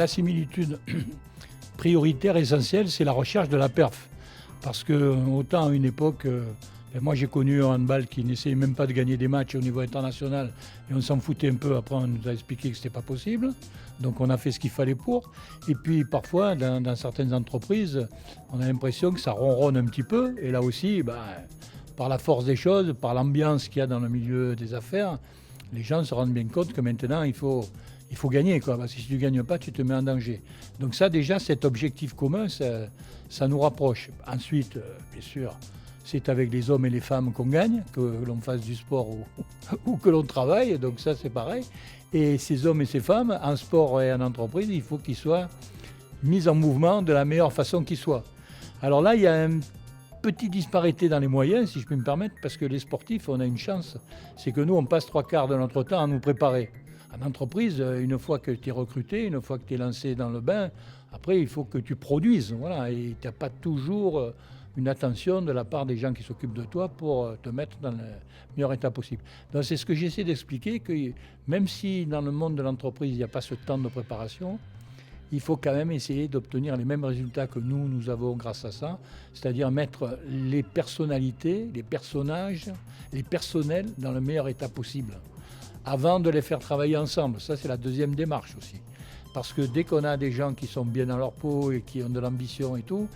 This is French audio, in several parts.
la similitude prioritaire, essentielle, c'est la recherche de la perf. Parce que autant à une époque, moi j'ai connu un handball qui n'essayait même pas de gagner des matchs au niveau international et on s'en foutait un peu. Après on nous a expliqué que ce n'était pas possible. Donc on a fait ce qu'il fallait pour. Et puis parfois dans certaines entreprises, on a l'impression que ça ronronne un petit peu. Et là aussi, par la force des choses, par l'ambiance qu'il y a dans le milieu des affaires, les gens se rendent bien compte que maintenant il faut gagner, quoi, parce que si tu ne gagnes pas, tu te mets en danger. Donc ça, déjà, cet objectif commun, ça nous rapproche. Ensuite, bien sûr, c'est avec les hommes et les femmes qu'on gagne, que l'on fasse du sport ou que l'on travaille, donc ça, c'est pareil. Et ces hommes et ces femmes, en sport et en entreprise, il faut qu'ils soient mis en mouvement de la meilleure façon qu'ils soient. Alors là, il y a une petite disparité dans les moyens, si je puis me permettre, parce que les sportifs, on a une chance, c'est que nous, on passe 3/4 de notre temps à nous préparer. En entreprise, une fois que tu es recruté, une fois que tu es lancé dans le bain, après, il faut que tu produises. Voilà, et tu n'as pas toujours une attention de la part des gens qui s'occupent de toi pour te mettre dans le meilleur état possible. Donc, c'est ce que j'essaie d'expliquer, que même si dans le monde de l'entreprise, il n'y a pas ce temps de préparation, il faut quand même essayer d'obtenir les mêmes résultats que nous avons grâce à ça, c'est-à-dire mettre les personnalités, les personnages, les personnels dans le meilleur état possible, avant de les faire travailler ensemble. Ça, c'est la deuxième démarche aussi. Parce que dès qu'on a des gens qui sont bien dans leur peau et qui ont de l'ambition et tout,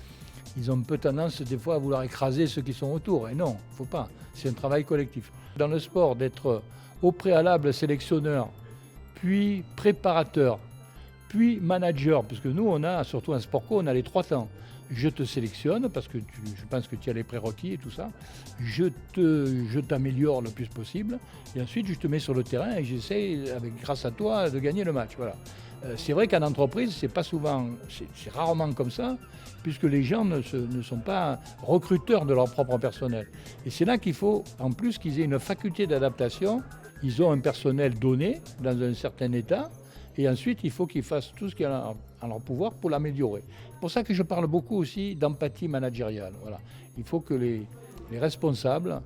ils ont un peu tendance des fois à vouloir écraser ceux qui sont autour. Et non, il ne faut pas. C'est un travail collectif. Dans le sport, d'être au préalable sélectionneur, puis préparateur, puis manager, parce que nous, on a, surtout en sport co, on a les 3 temps. Je te sélectionne parce que je pense que tu as les prérequis et tout ça. Je t'améliore le plus possible. Et ensuite, je te mets sur le terrain et j'essaie, grâce à toi, de gagner le match. Voilà. C'est vrai qu'en entreprise, c'est pas souvent, c'est rarement comme ça, puisque les gens ne sont pas recruteurs de leur propre personnel. Et c'est là qu'il faut, en plus, qu'ils aient une faculté d'adaptation. Ils ont un personnel donné dans un certain état. Et ensuite, il faut qu'ils fassent tout ce qui est en leur pouvoir pour l'améliorer. C'est pour ça que je parle beaucoup aussi d'empathie managériale. Voilà. Il faut que les responsables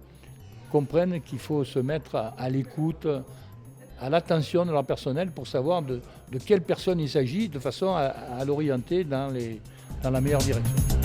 comprennent qu'il faut se mettre à l'écoute, à l'attention de leur personnel pour savoir de quelle personne il s'agit, de façon à l'orienter dans la meilleure direction.